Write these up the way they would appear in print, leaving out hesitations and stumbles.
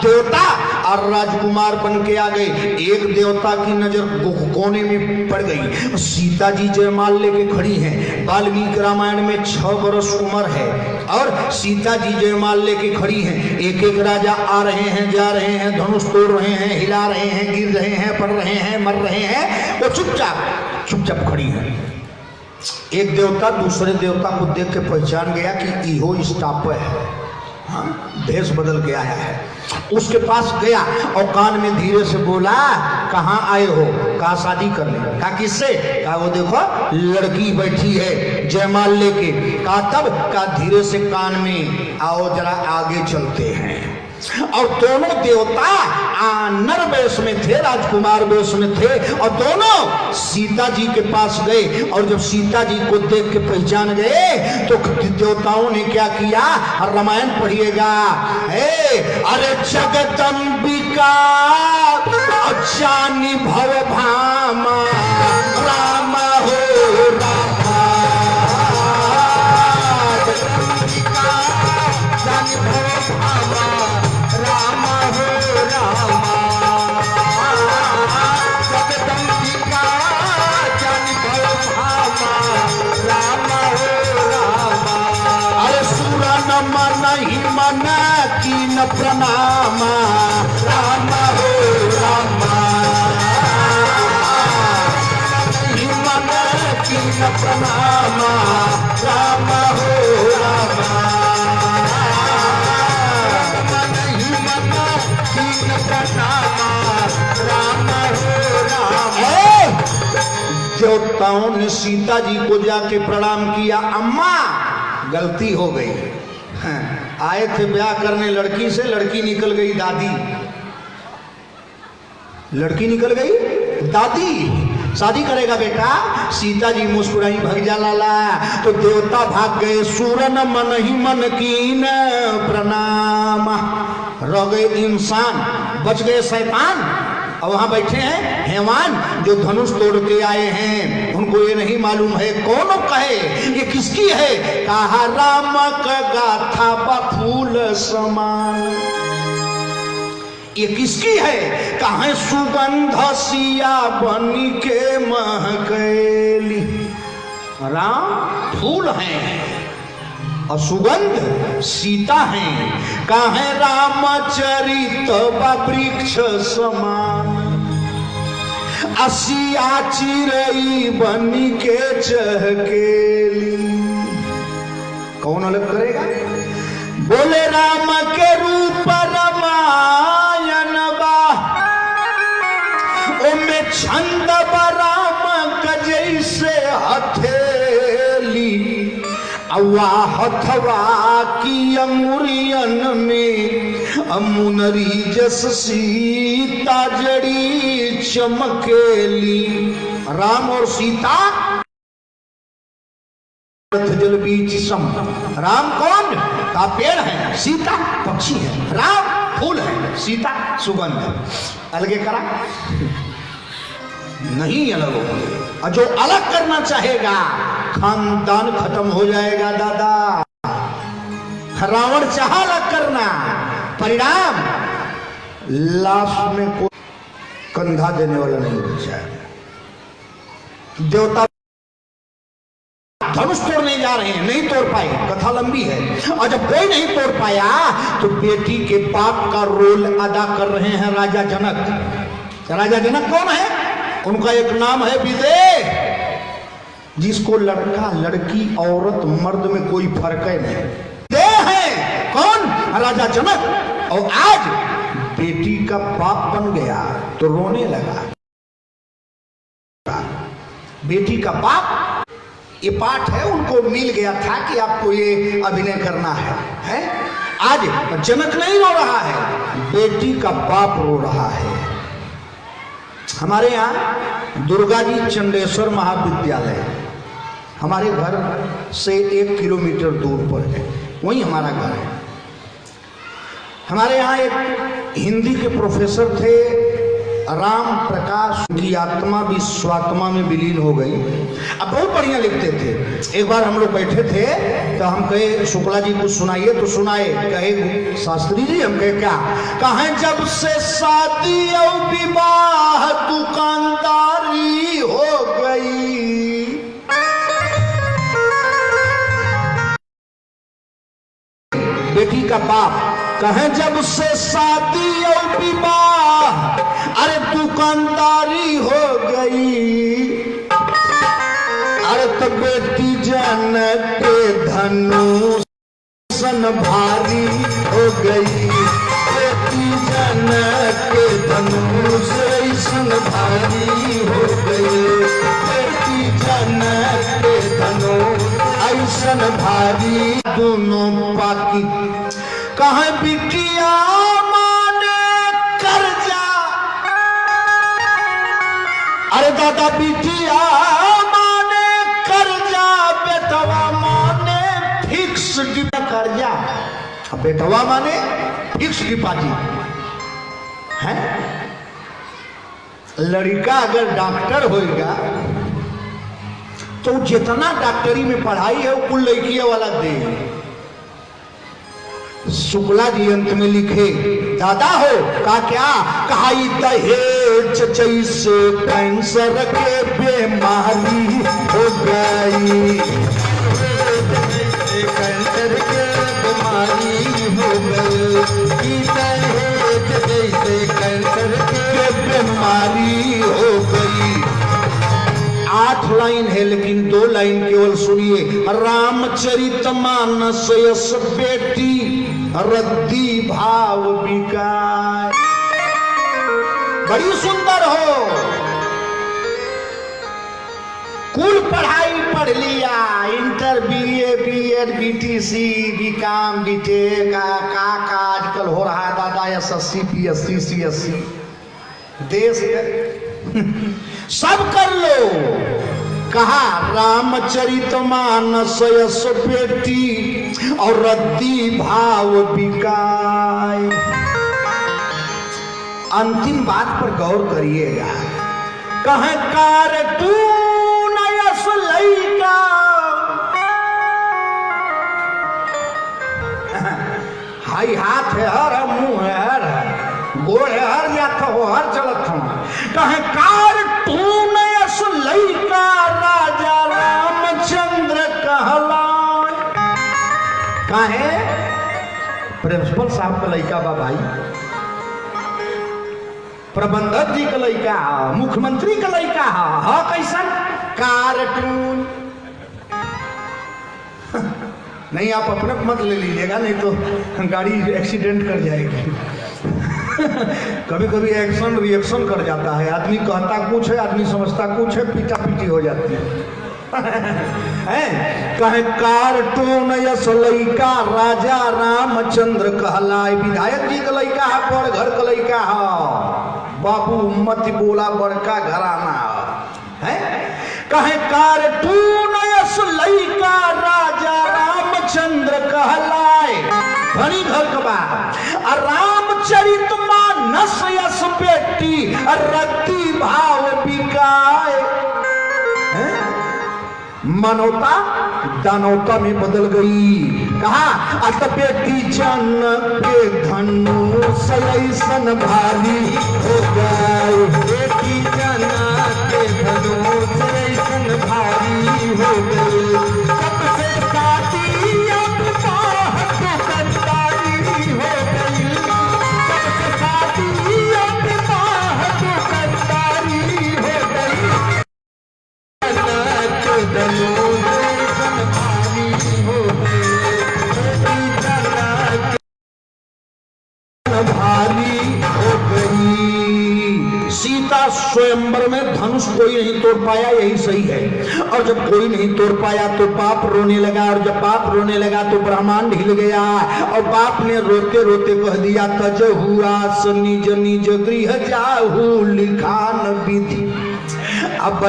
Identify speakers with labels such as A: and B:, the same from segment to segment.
A: देवता और राजकुमार बन के आ गए। एक देवता की नजर कोने में पड़ गई, सीता जी जयमाल लेके खड़ी हैं। वाल्मीकि रामायण में 6 वर्ष उम्र है और सीता जी जयमाल लेके खड़ी हैं। एक एक राजा आ रहे हैं, जा रहे हैं, धनुष तोड़ रहे हैं, हिला रहे हैं, गिर रहे हैं, पड़ रहे हैं, मर रहे हैं, वो चुपचाप खड़ी है। एक देवता दूसरे देवता को देख के पहचान गया कि इहो स्टाप है, हाँ, भेष बदल के आया है। उसके पास गया और कान में धीरे से बोला, कहाँ आए हो? कहा शादी करने। कहा किससे? कहा वो देखो लड़की बैठी है जयमाल लेके। कहा तब? कहा धीरे से कान में, आओ जरा आगे चलते हैं। और दोनों देवता नर वेश में थे, राजकुमार वेश में थे, और दोनों सीता जी के पास गए। और जब सीता जी को देख के पहचान गए तो देवताओं ने क्या किया? रामायण पढ़िएगा। अरे जगदम्बिका जानी भव भामा, राम हो रामा, जगदम्बिका जानी भव भामा, राम हो रामा, जगदम्बिका जानी भव भामा, राम हो रामा। अरे सूरा न मन ही मन की न प्रणामा, राम हो रामा, ही मन की न प्रणामा, राम हो रामा, ही मन की न प्रणामा, राम हो रामा। देवताओं ने सीता जी को जाके प्रणाम किया। अम्मा गलती हो गई, आए थे ब्याह करने लड़की से, लड़की निकल गई दादी, लड़की निकल गई दादी। शादी करेगा बेटा? सीता जी मुस्कुराई, भग जा लाला। तो देवता भाग गए। सूरन मन ही मन कीन प्रणाम, रह गए इंसान, बच गए शैतान। और वहां बैठे हैं हैवान जो धनुष तोड़ के आए हैं। उनको ये नहीं मालूम है कौन कहे ये किसकी है। कहा राम का गाथा बफूल समान, ये किसकी है? कहा सुगंध सिया बनी के महकैली। राम फूल हैं और सुगंध सीता है। कहे रामचरित वृक्ष समान, असिया चिरई बनी के चहकेली। कौन अलग करेगा? बोले राम के रूप रामायण बा, ओमे छंद राम का जैसे हथेली, अवा हथवा की अंगुरियन में मुनरी जस सीता जड़ी चमकेली। राम और सीता जल बीच सम। राम कौन? का पेड़ है, सीता पक्षी है। राम फूल है, सीता सुगंध। अलगे करा नहीं, अलग होंगे। और जो अलग करना चाहेगा खानदान खत्म हो जाएगा दादा। रावण चाहा अलग करना, परिणाम लाश में कोई कंधा देने वाला नहीं बचा। देवता धनुष तोड़ने जा रहे हैं, नहीं तोड़ पाए, कथा लंबी है। और जब कोई नहीं तोड़ पाया तो बेटी के बाप का रोल अदा कर रहे हैं राजा जनक। राजा जनक कौन है? उनका एक नाम है विदेह, जिसको लड़का लड़की औरत मर्द में कोई फर्क नहीं। विदेह है कौन? राजा जनक। और आज बेटी का बाप बन गया तो रोने लगा। बेटी का बाप, ये पाठ है, उनको मिल गया था कि आपको ये अभिनय करना है? आज जनक नहीं रो रहा है, बेटी का बाप रो रहा है। हमारे यहाँ दुर्गा जी चंडेश्वर महाविद्यालय हमारे घर से 1 किलोमीटर दूर पर है, वहीं हमारा घर है। हमारे यहाँ एक हिंदी के प्रोफेसर थे राम प्रकाश की आत्मा भी स्वात्मा में विलीन हो गई। अब बहुत बढ़िया लिखते थे। एक बार हम लोग बैठे थे तो हम कहे शुक्ला जी कुछ सुनाइए, तो सुनाए। कहे शास्त्री जी, हम कहे क्या? कहें जब से शादी और विवाह दुकानदारी हो गई, बेटी का बाप कहें जब से शादी और विवाह अरे दुकानदारी हो गई, अरे तो बेटी जन के धनुषन भारी हो गई, बेटी जन के धनुषन भारी हो गई, बेटी जन के धनुष ऐसन भारी। दोनों पाकी कहाँ बिटिया माने कर्जा, अरे दादा बिटिया माने कर्जा, बेटवा माने फिक्स कर्जा। बेटवा माने फिक्स डिपॉजिट है। लड़का अगर डॉक्टर होगा तो जितना डॉक्टरी में पढ़ाई है वो कुल लड़कियों वाला दे। शुक्ला जी अंत में लिखे, दादा हो का क्या कहा, दहेज जैसे कैंसर के बीमारी हो गई, कैंसर के बीमारी हो गई, दहेज जैसे कैंसर के बीमारी हो गई। 8 लाइन है लेकिन 2 लाइन केवल सुनिए। रामचरितमानस यस बेटी रद्दी भाव बिकाय। बड़ी सुंदर हो, कुल पढ़ाई पढ़ लिया, inter BA BEd BTC BCom BTech का आजकल हो रहा है दादा, एसएससी पीएससी सीएससी, देश सब कर लो। कहा रामचरितमानस यस बेटी और रद्दी भाव बिकाय। अंतिम बात पर गौर करिएगा। कहे कार्टून यस लइका, हाई हाथ है हर, मुंह है हर, गोड़ है हर, जात हो हर, चलत हो। कहे कार्टून यस लइका राजा रामचंद्र कहलाए। कहे प्रिंसिपल साहब का लइका बा भाई, प्रबंधक जी का लइका, मुख्यमंत्री का लइका है कैसन कार्टून। नहीं आप अपने मत ले लीजिएगा, नहीं तो गाड़ी एक्सीडेंट कर जाएगी। कभी कभी एक्शन रिएक्शन कर जाता है, आदमी कहता कुछ है, आदमी समझता कुछ है, पीटा पीटी हो जाती है। कहे कार्टून यस लइका राजा रामचंद्र कहलाए। विधायक जी का लइका है, पर घर का लइका है, बाबू मत बोला बड़का घराना है। कहे कार्टून यस लइका राजा रामचंद्र कहलाए। धनी घर कबा रामचरित मानस यस बेटी रद्दी भाव बिकाय। मानवता दानवता में बदल गई। कहा अत बेटी जन के धनुष ऐसन भारी हो गए, बेटी जन के धनुष ऐसन भारी हो गए। सबसे साथी स्वयंवर में धनुष कोई नहीं तोड़ पाया, यही सही है। और जब कोई नहीं तोड़ पाया तो बाप रोने लगा, और जब बाप रोने लगा तो ब्रह्मांड हिल गया, और बाप ने रोते रोते कह दिया तजहु आस निज निज गृह जाहु लिखान विधि। अब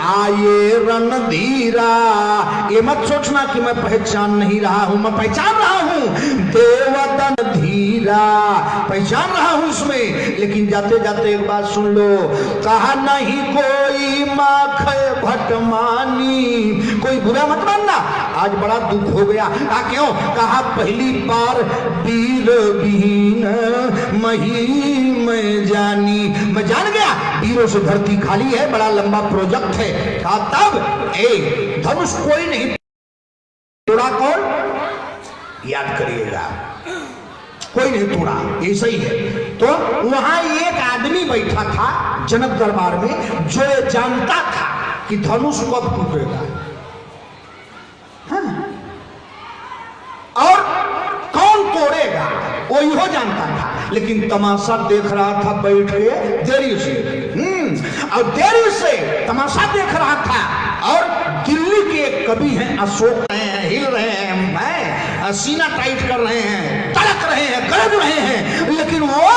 A: आए रणधीरा। ये मत सोचना कि मैं पहचान नहीं रहा हूं, मैं पहचान रहा हूं देवदन धीरा, पहचान रहा हूं इसमें। लेकिन जाते जाते एक बात सुन लो, कहा नहीं कोई माख भटमानी, कोई बुरा मत मानना। आज बड़ा दुख हो गया। क्यों? कहा पहली बार वीर विहीन मही मैं जानी, मैं जान गया वीरों से धरती खाली है, बड़ा लंबा प्रोजेक्ट है। तब धनुष कोई नहीं तोड़ा, कौन याद करिएगा, कोई नहीं तोड़ा, ऐसा ही है। तो वहां एक आदमी बैठा था जनक दरबार में, जो जानता था कि धनुष कब टूटेगा, हाँ? और कौन तोड़ेगा वो यहो जानता था। लेकिन तमाशा देख रहा था बैठ के देरी से, और देरी से तमाशा देख रहा था। और दिल्ली के एक कवि हैं, अशोक रहे हैं, हिल रहे हैं, सीना टाइट कर रहे हैं, तड़क रहे हैं, गरज रहे हैं, लेकिन वो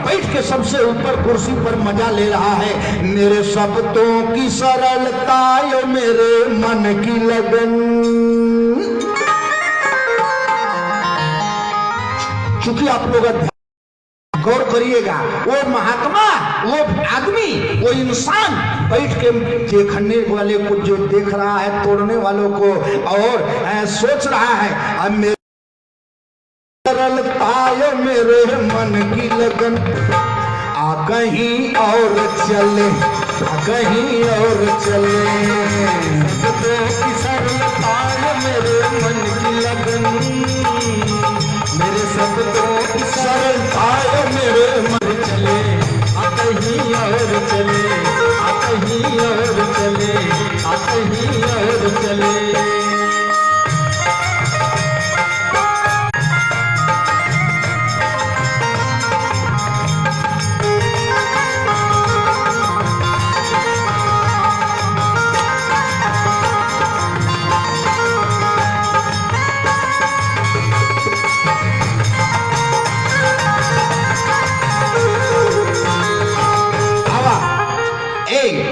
A: बैठ के सबसे ऊपर कुर्सी पर मजा ले रहा है। मेरे शब्दों की सरलता, मेरे मन की लगन। चूंकि आप लोग गौर करिएगा, वो महात्मा, वो आदमी, वो इंसान बैठ के देखने वाले को जो देख रहा है, तोड़ने वालों को, और सोच रहा है अब मेरे सरलता मेरे मन की लगन, आ कहीं और चले, आ कहीं और चले, की सरलता मेरे मन की लगन, मेरे शब्दों की सरलता मेरे मन चले, आ कहीं और चले, आ कहीं और चले, आ कहीं और चले।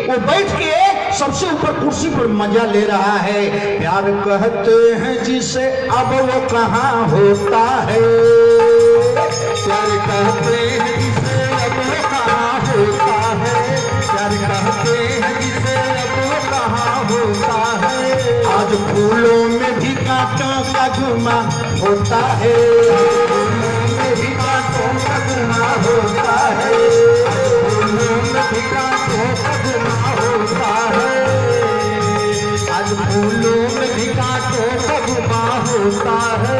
A: वो बैठ के सबसे ऊपर कुर्सी पर मजा ले रहा है। प्यार कहते हैं जिसे अब वो कहाँ होता है, प्यार कहते हैं जिसे अब वो कहाँ होता है, प्यार कहते हैं जिसे अब वो कहाँ होता है। आज फूलों में भी कांटों का घुमा होता है, फूलों में भी कांटों का घुमा होता है, फूलों में भी कांटों का घुमा होता है, आज फूलों में भी कांटों का घुमा होता है।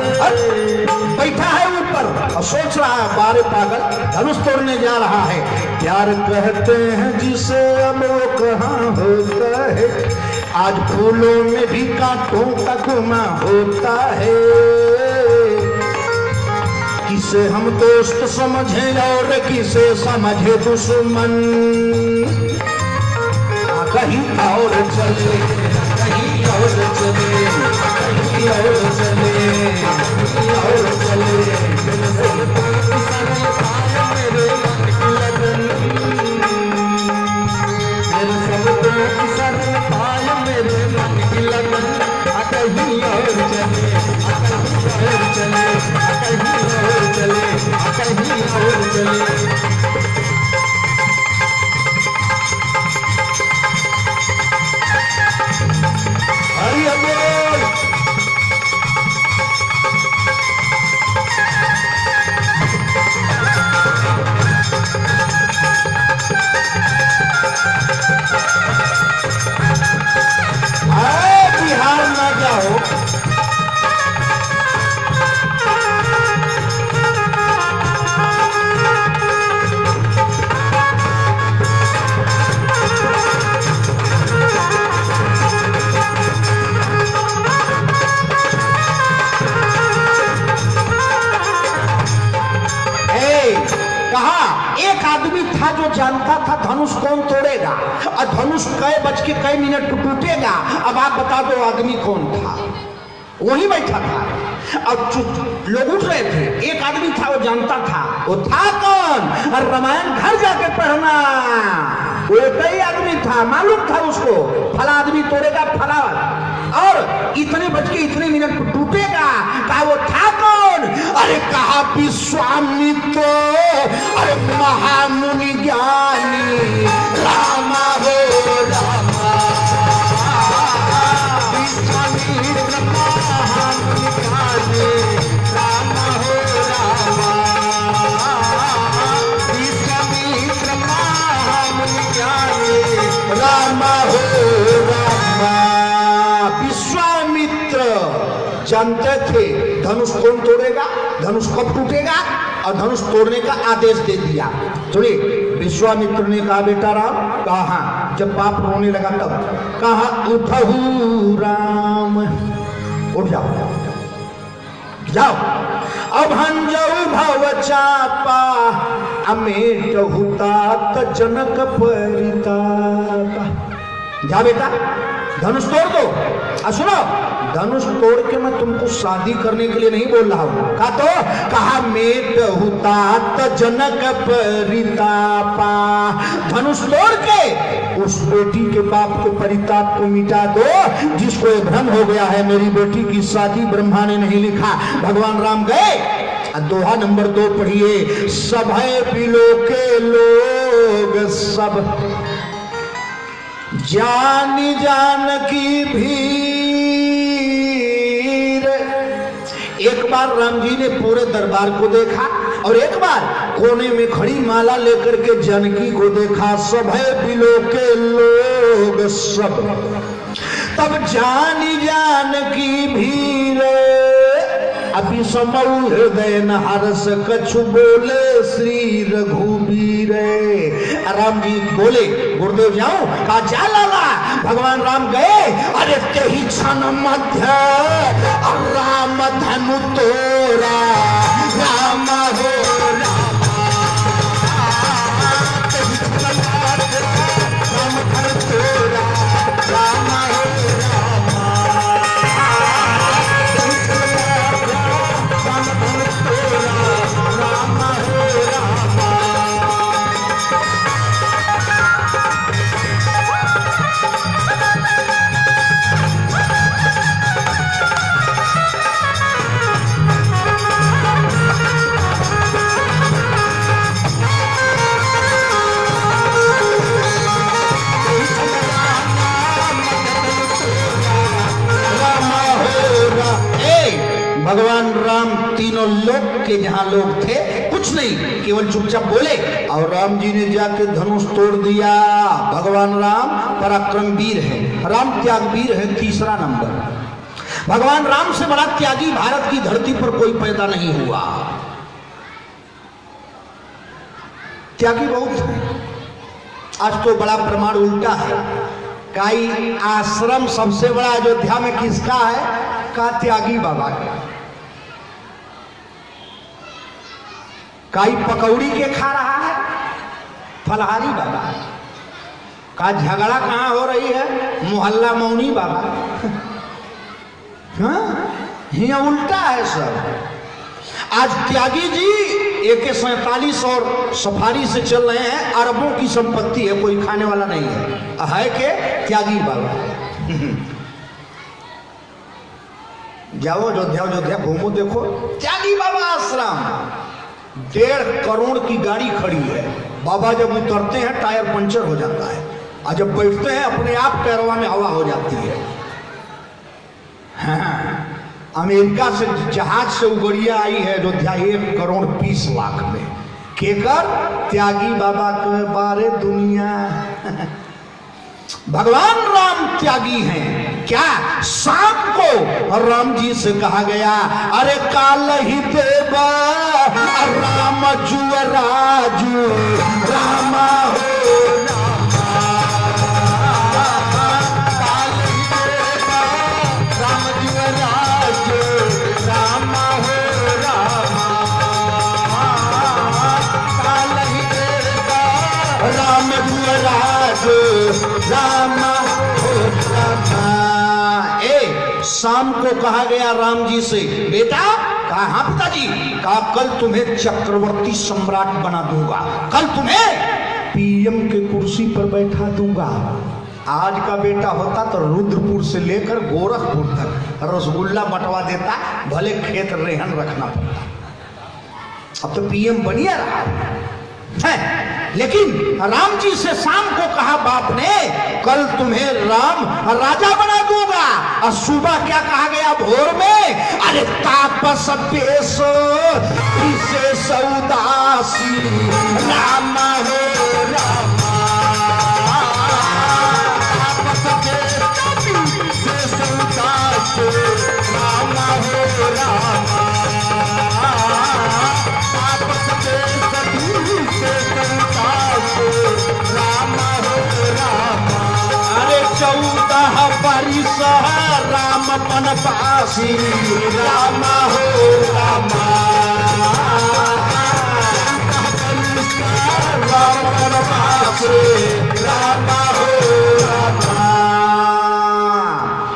A: बैठा है ऊपर और सोच रहा है, बारे पागल, धनुष तोड़ने जा रहा है। प्यार कहते हैं जिसे अब वो कहाँ होता है, आज फूलों में भी कांटों का घुमा होता है। किसे हम दोस्त समझे और किसे समझे दुश्मन, कहीं और चले, कहीं और चले, कहीं और चले, कहीं और चले, मेरे मन की लगन, मेरे शब्दों की सरलता मेरे मन की लगन, कहीं और चले, कहीं और चले, कहीं और चले, कहीं और चले। बिहार ना जाओ, एक आदमी था जो जानता था धनुष कौन तोड़ेगा और धनुष कै बज के कै मिनट टूटेगा। अब आप बता दो आदमी कौन था? वहीं बैठा था। अब लोग उठ रहे थे, एक आदमी था वो जानता था, वो था कौन? और रामायण घर जाके पढ़ना। वो एक ही आदमी था, मालूम था उसको फला आदमी तोड़ेगा फला, और इतने बज के इतने मिनट पर टूटेगा। कहा वो था कौन? अरे कहा विश्वामित्र, अरे महामुनि ज्ञानी रामा हो रामा, विश्वामित्र महामुनि ज्ञानी रामा हो रामा, विश्वामित्र महामुनि ज्ञानी रामा हो रामा। विश्वामित्र जानते थे धनुष कौन तोड़ेगा, धनुष कब टूटेगा, और धनुष तोड़ने का आदेश दे दिया। सुनिए, विश्वामित्र ने कहा बेटा राम, कहा जब बाप रोने लगा तब कहा उठहु राम, उठ जाओ जाओ, अब हंजऊ भव चापा अमेटहु तात जनक परिताप। जा बेटा धनुष तोड़ दो। सुनो, धनुष तोड़ के मैं तुमको शादी करने के लिए नहीं बोल रहा हूं। कहा तो कहा मेटहु तात जनक परितापा, धनुष तोड़ के उस बेटी के बाप के परिताप को मिटा दो, जिसको ये भ्रम हो गया है मेरी बेटी की शादी ब्रह्मा ने नहीं लिखा। भगवान राम गए। दोहा नंबर 2 पढ़िए। सभय बिलो के लोग सब जानी जानकी भीर। एक बार राम जी ने पूरे दरबार को देखा और एक बार कोने में खड़ी माला लेकर के जानकी को देखा। सभय बिलो के लोग सब तब जानी जानकी भीर, अभी समऊ हृदय न हरस कछु बोले श्री रघुबीर। राम जी बोले गुरुदेव जाऊं? कहा जा लाला। भगवान राम गए। अरे तेहि क्षण मध्य राम धनु तोरा, राम हो राम, राम धनु तोरा, राम हो भगवान राम तीनों लोग के जहां लोग थे कुछ नहीं, केवल चुपचाप बोले और राम जी ने जाके धनुष तोड़ दिया। भगवान राम पराक्रम वीर है, राम त्याग वीर है। तीसरा नंबर, भगवान राम से बड़ा त्यागी भारत की धरती पर कोई पैदा नहीं हुआ। त्यागी बहुत है। आज तो बड़ा प्रमाण उल्टा है। काई आश्रम सबसे बड़ा अयोध्या में किसका है? का त्यागी बाबा का। काई पकौड़ी के खा रहा है? फलहारी बाबा का। झगड़ा कहां हो रही है? मोहल्ला मौनी बाबा। हाँ, यहाँ उल्टा है सब। आज त्यागी जी AK-47 और सफारी से चल रहे हैं। अरबों की संपत्ति है, कोई खाने वाला नहीं है के त्यागी बाबा। जाओ अयोध्या घूमो, देखो त्यागी बाबा आश्रम। 1.5 करोड़ की गाड़ी खड़ी है। बाबा जब उतरते हैं टायर पंचर हो जाता है, और जब बैठते हैं अपने आप पैरवा में हवा हो जाती है। हाँ, अमेरिका से जहाज से उगड़िया आई है अयोध्या 1 करोड़ 20 लाख में। केकर? त्यागी बाबा के बारे दुनिया। भगवान राम त्यागी हैं। क्या? शाम को राम जी से कहा गया, अरे काल ही देवा राम जुअराजू, रामा हो रामा हो रामा। शाम को कहा गया राम जी से, बेटा। कहा हाँ पिताजी। कहा कल तुम्हें चक्रवर्ती सम्राट बना दूंगा, कल तुम्हें पीएम के कुर्सी पर बैठा दूंगा। आज का बेटा होता तो रुद्रपुर से लेकर गोरखपुर तक रसगुल्ला बंटवा देता, भले खेत रेहन रखना पड़ता। अब तो पीएम बनिया रहा है। लेकिन राम जी से शाम को कहा बाप ने, कल तुम्हें राम राजा बना दूंगा। और सुबह क्या कहा गया भोर में, अरे तापस पेश विशेष उदासी राम हो राम, अरे 14 परिस राम बनवासी राम हो राम, राम बनवासी राम हो राम।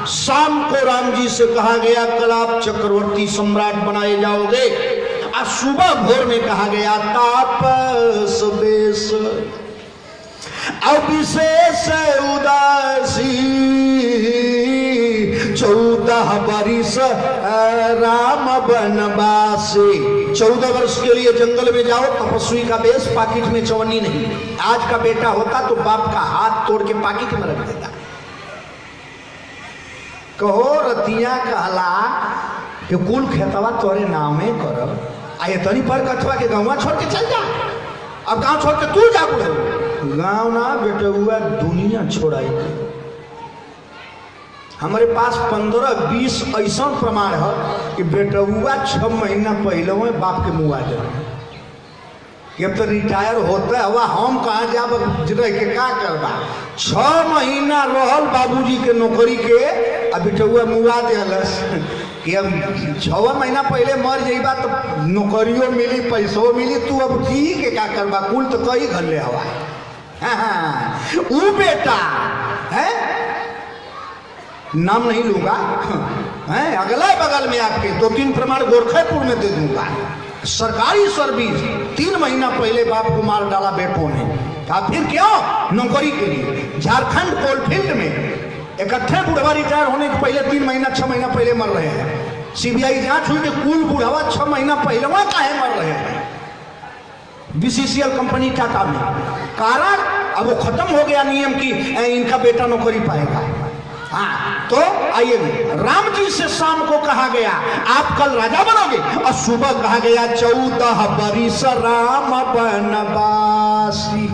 A: शाम को राम जी से कहा गया कल आप चक्रवर्ती सम्राट बनाए जाओगे। आज सुबह भोर में कहा गया तापस बेश अविशेष उदासी 14 वर्ष राम बनवासी। 14 वर्ष के लिए जंगल में जाओ, तपस्वी का बेश, पाकिट में चवन्नी नहीं। आज का बेटा होता तो बाप का हाथ तोड़ के पाकिट में रख देता। कहो रतिया कहला कि कुल खेतवा तोरे नामे करब, आये तनी पर कथवा के गाँव छोड़ के चल जा। अब गांव छोड़ के तू जा बोले, गांव ना बेटुआ दुनिया छोड़ाई। हमारे पास 15-20 ऐसा प्रमाण है कि बेटुआ 6 महीना पहले में बाप के मुँह आ जाए कि अब तो रिटायर होता है। वह हम कहाँ जाब रह के का करबा। 6 महीना रहल बाबूजी के नौकरी के, अब बेटुआ मुआ दिलस कि अब 6 महीना पहले मर जाइबा तो नौकरियों मिली, पैसों मिली, तू अब जी के का करबा, कुल तो कई घर ले हवा। वो बेटा है, नाम नहीं लूंगा, है अगला बगल में आपके 2-3 प्रमाण गोरखपुर में दे दूंगा। सरकारी सर्विस 3 महीना पहले बाप को मार डाला बेटों ने। कहा फिर क्यों? नौकरी के लिए। झारखंड कोलफील्ड में इकट्ठे बुढ़वा रिटायर होने के पहले 3 महीना 6 महीना पहले मर रहे हैं। सीबीआई जांच हुई कि कुल बुढ़वा 6 महीना पहले वहां काहे मर रहे हैं। बीसीसीएल कंपनी टाटा में कारण अब वो खत्म हो गया नियम की इनका बेटा नौकरी पाएगा। हाँ, तो आइए, राम जी से शाम को कहा गया आप कल राजा बनोगे, और सुबह कहा गया 14 वर्ष राम बनवासी।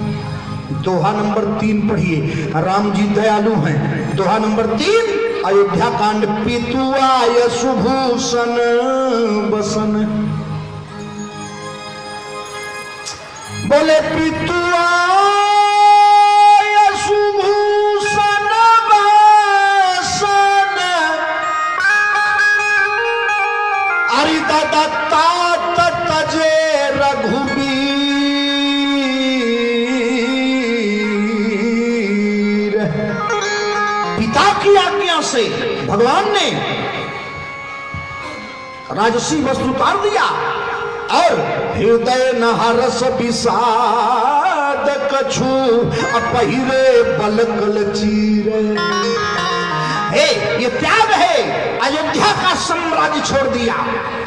A: दोहा नंबर 3 पढ़िए, राम जी दयालु हैं। दोहा नंबर 3 अयोध्या कांड, पितुआय सुभूषण बसन। बोले पितुआय सुभूषण बसन, अरिदा दत्ता तजे रघुबीर। पिता की आज्ञा से भगवान ने राजसी वस्तु उतार दिया और हृदय नहरस विषाद कछु अपहिरे बलकल चीरे। ये त्याग है। अयोध्या का साम्राज्य छोड़ दिया।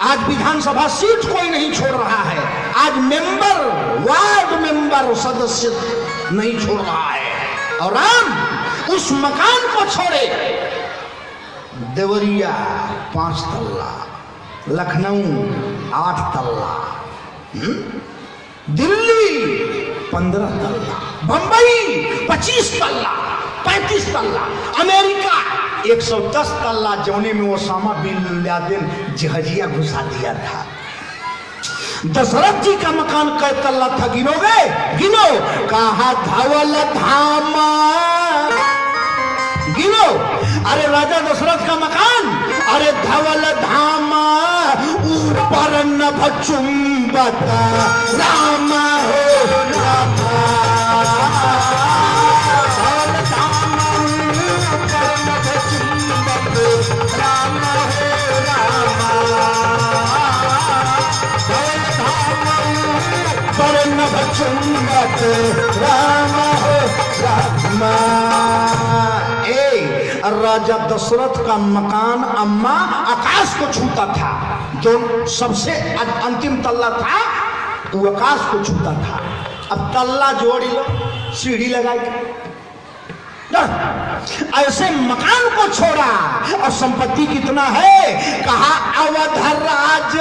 A: आज विधानसभा सीट कोई नहीं छोड़ रहा है। आज मेंबर, वार्ड मेंबर, सदस्य नहीं छोड़ रहा है। और राम उस मकान को छोड़े। देवरिया 5 तल्ला, लखनऊ 8 तल्ला, दिल्ली 15 तल्ला, बंबई 25 तल्ला, 35 तल्ला, अमेरिका 110 तल्ला, जौने में ओसामा बिन लादेन जहाजिया घुसा दिया था। दशरथ जी का मकान कै तल्ला था गिनोगे? गिनो। कहा धवल धामा, गिनो। अरे राजा दशरथ का मकान, अरे धवल धामा ऊपर नभ चुंबत राम हो राम। सब चुंबक राम हो राम। राजा दशरथ का मकान अम्मा आकाश को छूता था, जो सबसे अंतिम तल्ला था वो आकाश को छूता था। अब तल्ला जोड़ लो, सीढ़ी लगाई, ऐसे मकान को छोड़ा। और संपत्ति कितना है, कहा अवध राज,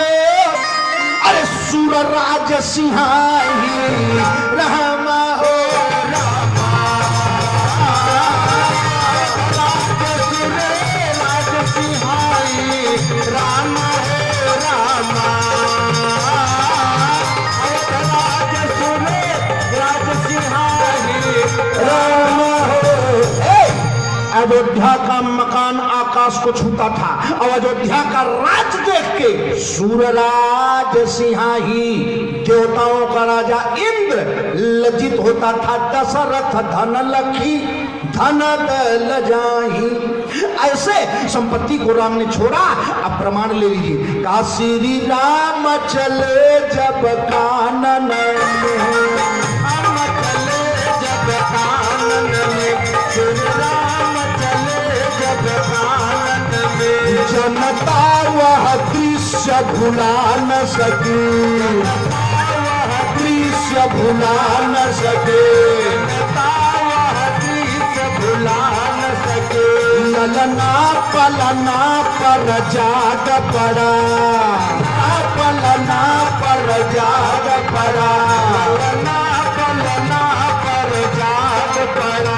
A: अरे सूर राज सिंहाई राम हो रामा, राज सिंहाई राम हो रामा, राज सुरे राज सिंहाई राम हो। अयोध्या का मकान आकाश को छूता था और अयोध्या का राज देख के सूरराज सिंहाही, देवताओं का राजा इंद्र लज्जित होता था। दशरथ धन लखी धन दल जाही, ऐसे संपत्ति को राम ने छोड़ा। अब प्रमाण ले लीजिए, कहा श्री राम चले जब कानन में, राम चले जब कानन में, श्री राम चले जब कानन में, जनता वह दृश्य भुला न सके, वह दृश्य भुला न सके, भुला न सके। ललना पलना पर जाग पड़ा, पलना पर जाग पड़ा, ललना पलना पर जाग पड़ा।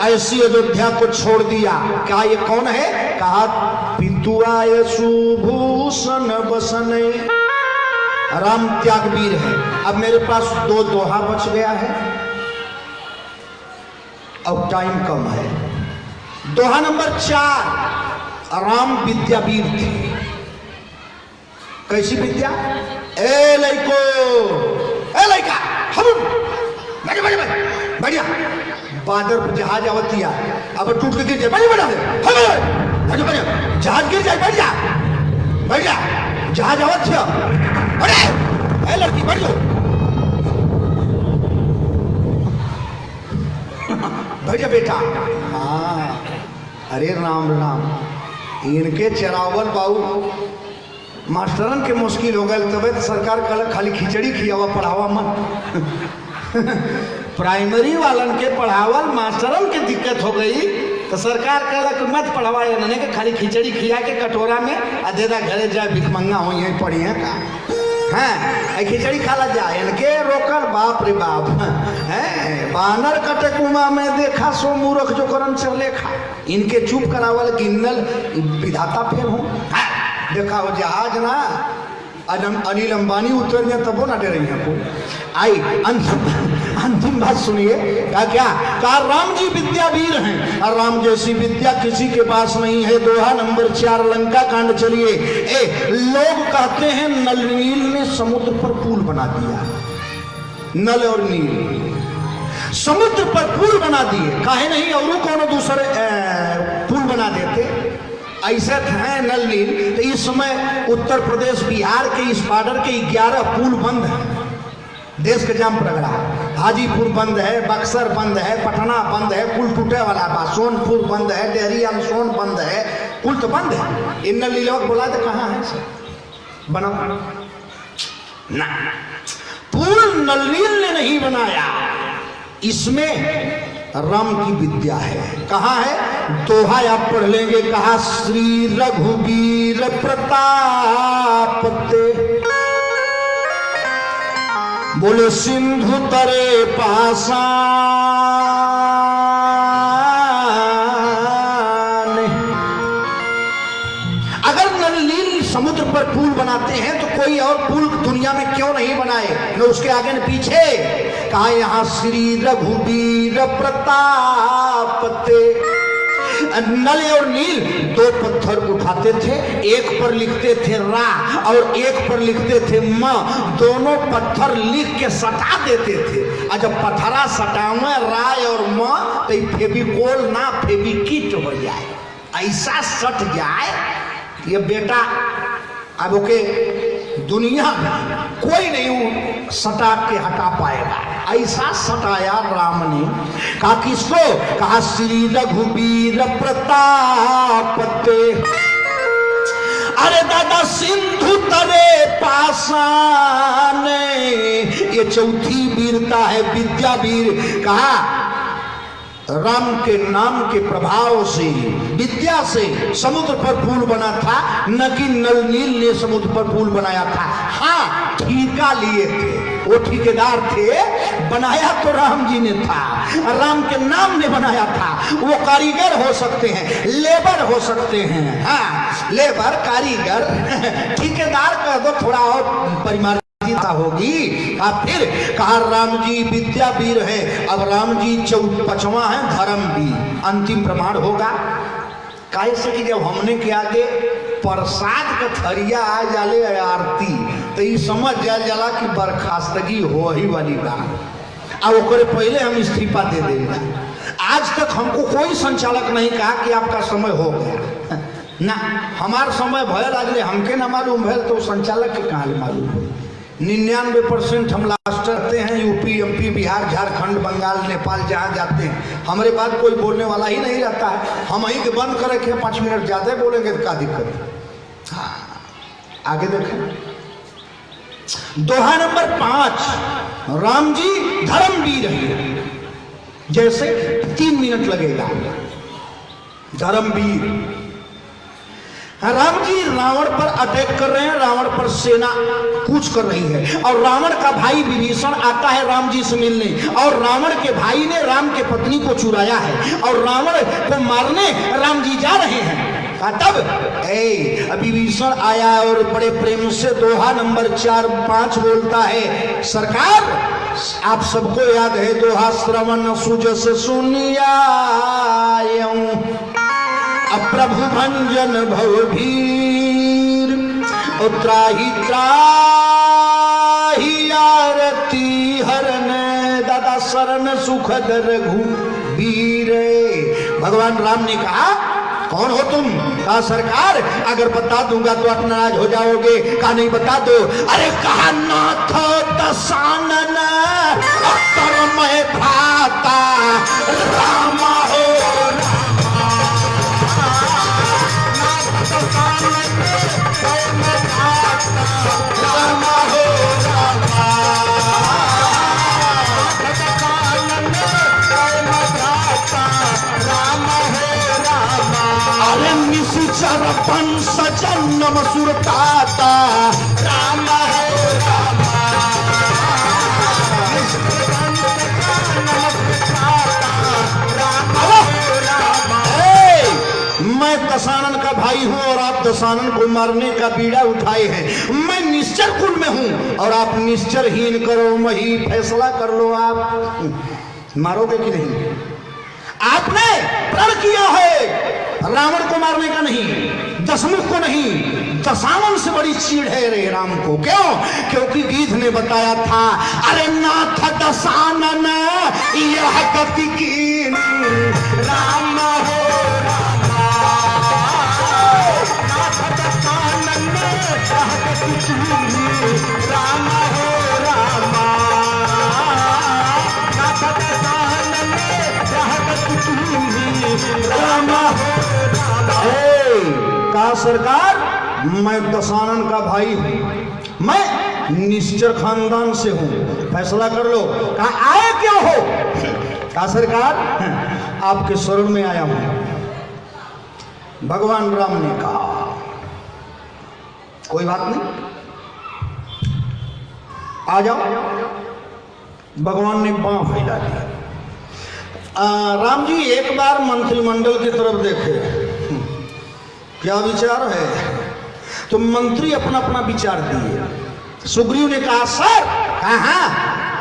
A: ऐसी अयोध्या को छोड़ दिया। क्या ये कौन है, कहा पितुआय सुभूषण बसने, राम त्यागवीर है। अब मेरे पास दो दोहा बच गया है, अब टाइम कम है। दोहा नंबर 4, राम विद्यावीर थे। कैसी विद्या, ए लइको, ए लइका, हम बढ़िया बादर पर जहाज आवतिया, अब टूट के गिर जाए, बढ़िया जहाज गिर जाए, बढ़िया जहाज आवत, बढ़िया लड़की बढ़ जाओ, बढ़िया बेटा। हाँ अरे राम राम, इनके चरावल बाबू मास्टरन के मुश्किल हो गए, तबे तो सरकार कल खाली खिचड़ी खियावा, पढ़ावा मन। प्राइमरी वालन के पढ़ावल मास्टरन के दिक्कत हो गई, तो सरकार कहला मत पढ़वा, के खाली खिचड़ी खिया के कटोरा में अदेदा घरे जाए, भिखमंगा हो यहीं पढ़ी है का, हैं खिचड़ी खाला जाए, इनके रोकल बाप रे बाप हैं। बानर कटे कुआ में देखा सो मूर्ख जो करन चले खा, इनके चुप करावल गिनल विधाता फेर हो। देखा हो जहाज ना अनिल अंबानी उतर गया तब वो ना डे रही है। आई अंतिम बात सुनिए, क्या कहा राम जी विद्यावीर हैं, और राम जैसी विद्या किसी के पास नहीं है। दोहा नंबर 4 लंका कांड चलिए। लोग कहते हैं नल नील ने समुद्र पर पुल बना दिया, नल और नील समुद्र पर पुल बना दिए, काहे नहीं और कौन दूसरे पुल बना देते, ऐसे हैं नल नील। तो इस समय उत्तर प्रदेश बिहार के इस बॉर्डर के 11 पुल बंद है, देश के जाम पड़ रहा है। हाजीपुर बंद है, बक्सर बंद है, पटना बंद है, पुल टूटे वाला बा, सोनपुर बंद है, डेहरी सोन बंद है, पुल तो बंद है। इन नल नीलवा बोला तो कहाँ है बना ना, पुल नल नील ने नहीं बनाया, इसमें राम की विद्या है। कहाँ है, दोहा आप पढ़ लेंगे, कहा श्री रघुवीर प्रताप ते, बोले सिंधु तरे पाषाण। अगर नल नील समुद्र पर पुल बनाते हैं तो कोई और पुल दुनिया में क्यों नहीं बनाए, न उसके आगे न पीछे। कहा यहाँ श्री रघुवीर प्रताप ते। नल और नील दो पत्थर उठाते थे, एक पर लिखते थे रा और एक पर लिखते थे म। दोनों पत्थर लिख के सटा देते थे। और जब पत्थरा सटावे रा और म तो फेविकोल ना फेविकिट हो जाए, ऐसा सट जाए ये बेटा अब ओके दुनिया में कोई नहीं सटा के हटा पाएगा। ऐसा सटाया राम ने। कहा किसको? कहा श्री रघुवीर प्रताप ते। अरे दादा सिंधु तरे पाषाण, ये चौथी वीरता है विद्या वीर। कहा राम के नाम के प्रभाव से विद्या से समुद्र पर पुल बना था, न कि नल नील ने समुद्र पर पुल बनाया था। हाँ ठेका लिए थे, वो ठेकेदार थे, बनाया तो राम जी ने था, राम के नाम ने बनाया था। वो कारीगर हो सकते हैं, लेबर हो सकते हैं। हाँ लेबर कारीगर ठेकेदार कह दो थोड़ा और परिमाण होगी। फिर कहा राम जी विद्या वीर है। अब राम जी 5वां है धर्म वीर, अंतिम प्रमाण होगा। कैसे कि जब हमने के आगे प्रसाद का थरिया आ जाले आरती तो ये समझ जा जाला कि बर्खास्तगी हो ही वाली बात। अब ओकरे पहले हम इस्तीफा दे देंगे। आज तक हमको कोई संचालक नहीं कहा कि आपका समय हो गया ना। हमारा समय भयल आज हमके ना मालूम भयल तो संचालक के कहाँ मालूम हो। 99% हम लास्ट करते हैं। यूपी एमपी बिहार झारखंड बंगाल नेपाल जहाँ जाते हैं हमारे बात कोई बोलने वाला ही नहीं रहता है। हम वहीं के बंद करे के 5 मिनट ज्यादा बोलेंगे तो क्या दिक्कत। हाँ आगे देखें दोहा नंबर 5 राम जी धर्मवीर है। जैसे 3 मिनट लगेगा। धर्मवीर राम जी रावण पर अटैक कर रहे हैं, रावण पर सेना कूच कर रही है और रावण का भाई विभीषण आता है राम जी से मिलने और रावण के भाई ने राम के पत्नी को चुराया है और रावण को मारने राम जी जा रहे हैं। तब विभीषण आया और बड़े प्रेम से दोहा नंबर 4-5 बोलता है सरकार आप सबको याद है दोहा श्रवण सुजस सुनिया प्रभु भंजन भवभीर त्राही त्राही आरती हरण दादा शरण सुखद रघुवीर। भगवान राम ने कहा कौन हो तुम? कहा सरकार अगर बता दूंगा तो आप नाराज हो जाओगे। कहा नहीं बता दो। अरे कहा नाथ दशानन मैं भ्राता राम हो पंस जन्म सुरताता राम है मैं दशानन का भाई हूं और आप दशानन को मारने का बीड़ा उठाए हैं। मैं निश्चर कुल में हूं और आप निश्चरहीन करो मही फैसला कर लो। आप मारोगे कि नहीं? आपने प्रण किया है रावण को मारने का नहीं, दशमुख को नहीं, दशानन से बड़ी चीड़ है रे राम को। क्यों? क्योंकि गीत ने बताया था अरे नाथ दशानन यह गति की राम हो नाथ दशानन यह गति की राम हो रामा नाथ दशानन यह गति की राम हो। कहा सरकार मैं दशानन का भाई हूं, मैं निश्चर खानदान से हूं, फैसला कर लो। कहा आए क्यों हो? कहा सरकार आपके शरण में आया हूं। भगवान राम ने कहा कोई बात नहीं आ जाओ। भगवान ने बाँ फैला दी। राम जी एक बार मंत्रिमंडल की तरफ देखे, क्या विचार है? तो मंत्री अपना अपना विचार दिए। सुग्रीव ने कहा सर,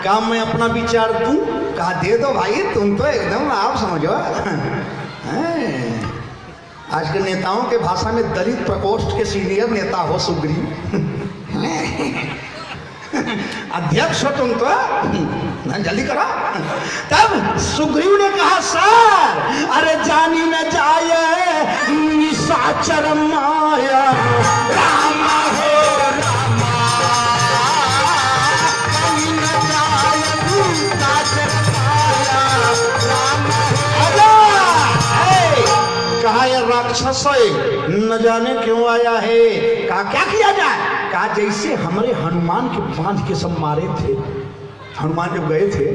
A: कहा मैं अपना विचार दूं? कहा दे दो भाई, तुम तो एकदम आप समझो आज के नेताओं के भाषा में दलित प्रकोष्ठ के सीनियर नेता हो सुग्रीव। अध्यक्ष हो तुम तो, जल्दी करो। तब सुग्रीव ने कहा सर, अरे जानी न जाए निशाचर माया, रामा हो रामा, जानी न जाए निशाचर माया, रामा हो। कहा यह राक्षस न जाने क्यों आया है। कहा क्या किया जाए? कहा जैसे हमारे हनुमान के बांध के सब मारे थे, हनुमान जब गए थे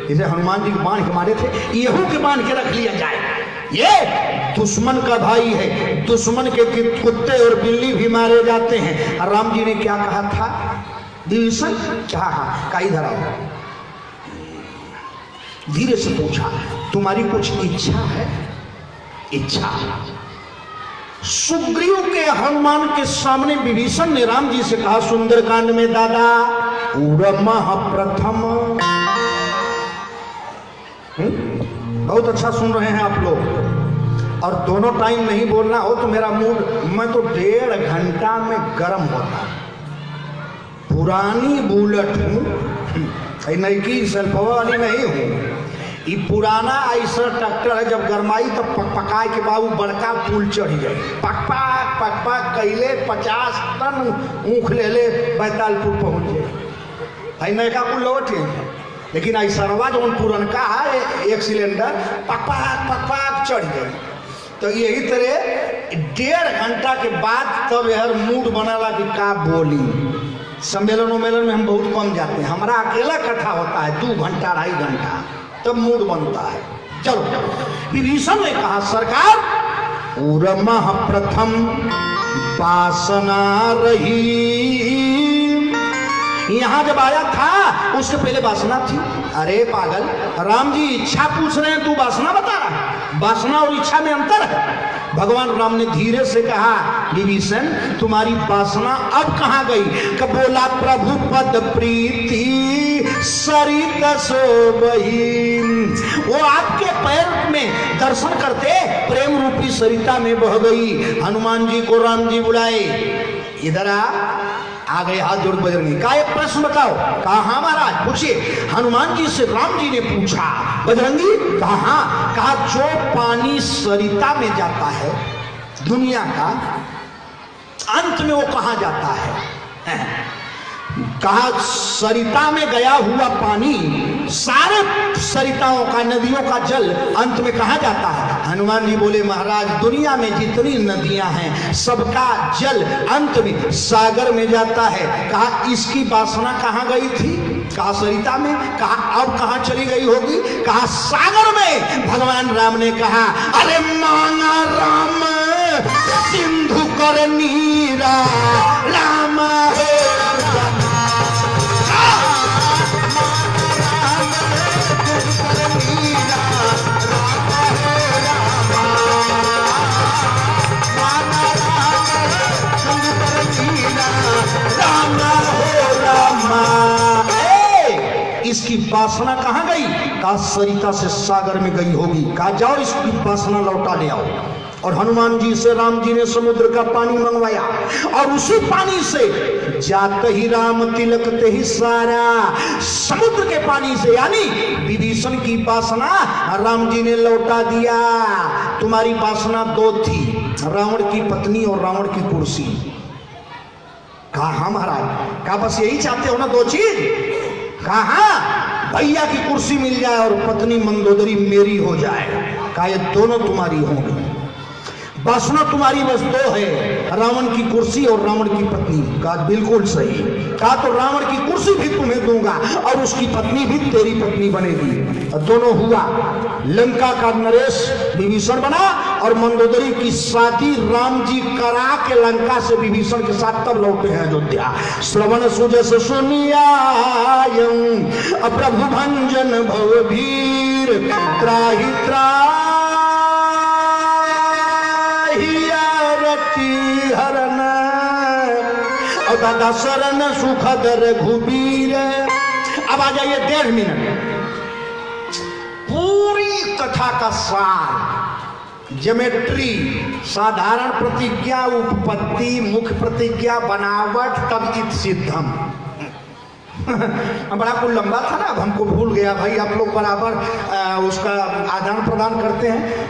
A: जैसे हनुमान जी के बांध के मारे थे, येहू के बांध के रख लिया जाए। ये दुश्मन का भाई है, दुश्मन के कुत्ते और बिल्ली भी मारे जाते हैं। राम जी ने क्या कहा था? विभीषण क्या इधर आओ। धीरे से पूछा तुम्हारी कुछ इच्छा है? इच्छा। सुग्रीव के हनुमान के सामने विभीषण ने राम जी से कहा सुंदरकांड में दादा प्रथम। बहुत अच्छा सुन रहे हैं आप लोग, और दोनों टाइम नहीं बोलना हो तो मेरा मूड, मैं तो 1.5 घंटा में गर्म होता। पुरानी बुलेट हूँ, नई की सेल्फवा वाली नहीं हूँ। ये पुराना ऐसा ट्रैक्टर है, जब गरमाई तो पकपकाए के बाबू बड़का पुल चढ़ जाए, पकपाक पकपाक कैले 50 टन ऊख ले बैतालपुर पहुँच जाए। नयका पुल लौटे, लेकिन ऐसा जो पुरनका है 1 सिलेंडर पकपाक पकपाक चढ़ जाए। तो यही तरह 1.5 घंटा के बाद तब यार मूड बनाला कि का बोली। सम्मेलन उम्मेलन में हम बहुत कम जाते हैं, हमारा अकेला कथा होता है 2 घंटा 2.5 घंटा, तब मूड बनता है। चलो, विभीषण ने कहा सरकार प्रथम वासना रही। यहां जब आया था उसके पहले वासना थी। अरे पागल, राम जी इच्छा पूछ रहे हैं, तू वासना बता रहा है? वासना और इच्छा में अंतर है। भगवान राम ने धीरे से कहा विभीषण तुम्हारी वासना अब कहां गई? कब बोला प्रभु पद प्रीति सरित सोबही। वो आपके पैर में दर्शन करते प्रेम रूपी सरिता में बह गई। हनुमान जी को राम जी बुलाए, इधर आ गए हाथ जोड़ बजरंगी। का एक प्रश्न बताओ? कहा हाँ महाराज पूछिए। हनुमान जी से राम जी ने पूछा बजरंगी कहा? कहा जो पानी सरिता में जाता है दुनिया का, अंत में वो कहाँ जाता है? कहा सरिता में गया हुआ पानी, सारे सरिताओं का, नदियों का जल अंत में कहाँ जाता है? हनुमान जी बोले महाराज दुनिया में जितनी नदियां हैं सबका जल अंत में सागर में जाता है। कहा इसकी वासना कहाँ गई थी? कहा सरिता में। कहा अब कहाँ चली गई होगी? कहा सागर में। भगवान राम ने कहा अरे माना राम सिंधु कर नीरा, राम इसकी वासना कहाँ गई? कहा सरिता से सागर में गई होगी। कहा जाओ इसकी वासना लौटा ले आओ। और हनुमान जी से राम जी ने समुद्र का पानी मंगवाया, और उसी पानी से जाते ही राम तिलकते ही सारा, समुद्र के पानी से यानी विभीषण की वासना राम जी ने लौटा दिया। तुम्हारी वासना 2 थी, रावण की पत्नी और रावण की कुर्सी। कहा हाँ महाराज। कहा बस यही चाहते हो ना 2 चीज? कहा भैया की कुर्सी मिल जाए और पत्नी मंदोदरी मेरी हो जाए। कहा ये दोनों तुम्हारी होंगी। वासना तुम्हारी बस दो है, रावण की कुर्सी और रावण की पत्नी। कहा बिल्कुल सही। कहा तो रावण की कुर्सी भी तुम्हें दूंगा और उसकी पत्नी भी तेरी पत्नी बनेगी। दोनों हुआ। लंका का नरेश विभीषण बना और मंदोदरी की शादी राम जी करा के लंका से विभीषण के साथ तब लौटे हैं अयोध्या। श्रवण सुजस सुनिया प्रभु भंजन भवभीर त्राहि हरण दादा शरण सुखद रघुबीर। अब आ जाइए 1.5 मिनट पूरी कथा का सार, ज्योमेट्री, साधारण प्रतिज्ञा, उपपत्ति, मुख्य प्रतिज्ञा, बनावट, तब इत सिद्धम। बड़ा कुल लंबा था ना, अब हमको भूल गया भाई। आप लोग बराबर उसका आदान प्रदान करते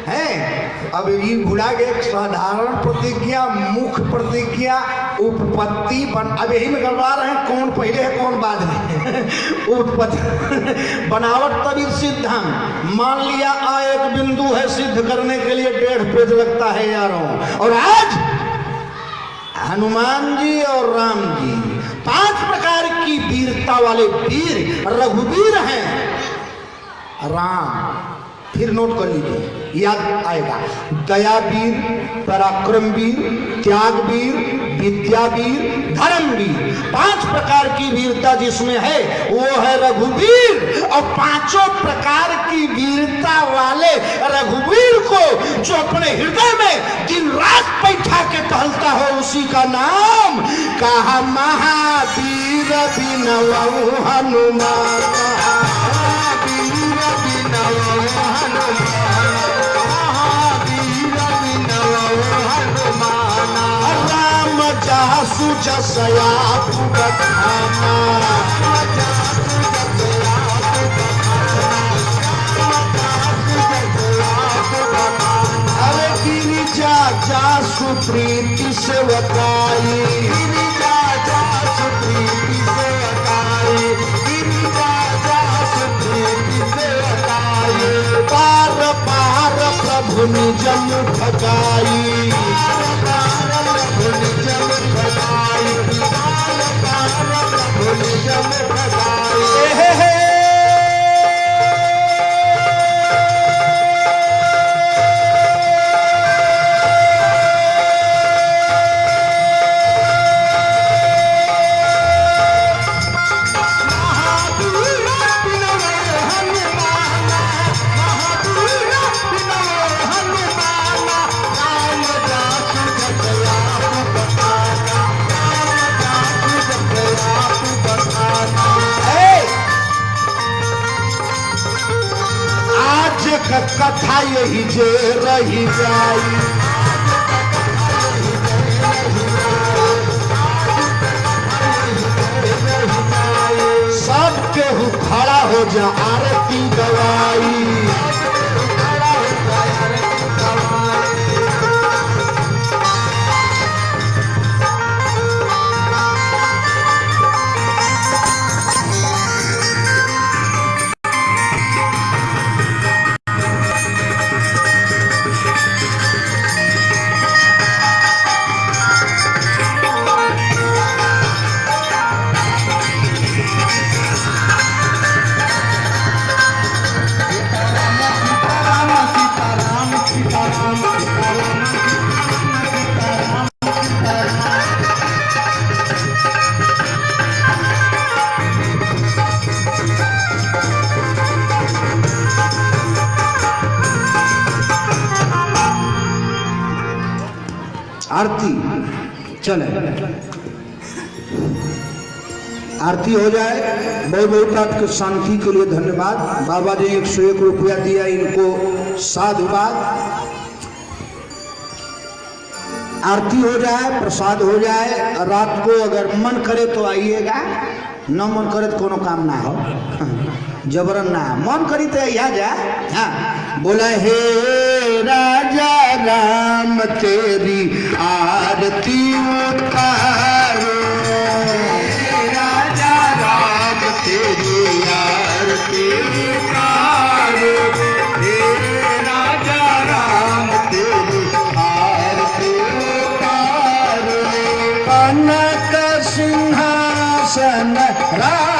A: हैं। अब ये भुला गए, साधारण प्रतिज्ञा, मुख्य प्रतिज्ञा, उपपत्ति, अब यही में गड़बड़ा रहे हैं, कौन पहले है कौन बाद में। उपपत्ति, बनावट, तभी सिद्धम। मान लिया आ एक बिंदु है, सिद्ध करने के लिए 1.5 पेज लगता है यारों। और आज हनुमान जी और राम जी 5 प्रकार की वीरता वाले वीर, रघुवीर हैं राम। फिर नोट कर लीजिए, याद आएगा। दयावीर, पराक्रमवीर, त्यागवीर, विद्यावीर, धर्मवीर। 5 प्रकार की वीरता जिसमें है वो है रघुवीर। और 5 प्रकार की वीरता वाले रघुवीर को जो अपने हृदय में दिन रात बैठा के टहलता हो, उसी का नाम कहा महावीर बिनवउ हनुमान। राम जासु जसया पुगठाना। अरे गिरिजा जासु प्रीति से वकाई, गिरिजा जासु प्रीति से वकाई, गिरिजा जासु प्रीति से वकाई। पार पार प्रभु निज मुख गाई, प्रभु निज मुख गाई, प्रभु निज मुख गाई। कथा यही जे रही जाई, सब केहू खड़ा हो जा आरती गवाई। आरती चले, आरती हो जाए। बहुत बहुत आपके शांति के लिए धन्यवाद। बाबा जी 101 रुपया दिया, इनको साधुवाद। आरती हो जाए, प्रसाद हो जाए। रात को अगर मन करे तो आइएगा, न मन करे तो कोनो काम ना हो, जबरन ना। मन करी तो यहाँ जा। हाँ, बोला हे राजा राम तेरी आरती उतारो, राजा राम तेरी आरती उतारो, हे राजा राम तेरी आरती सन राम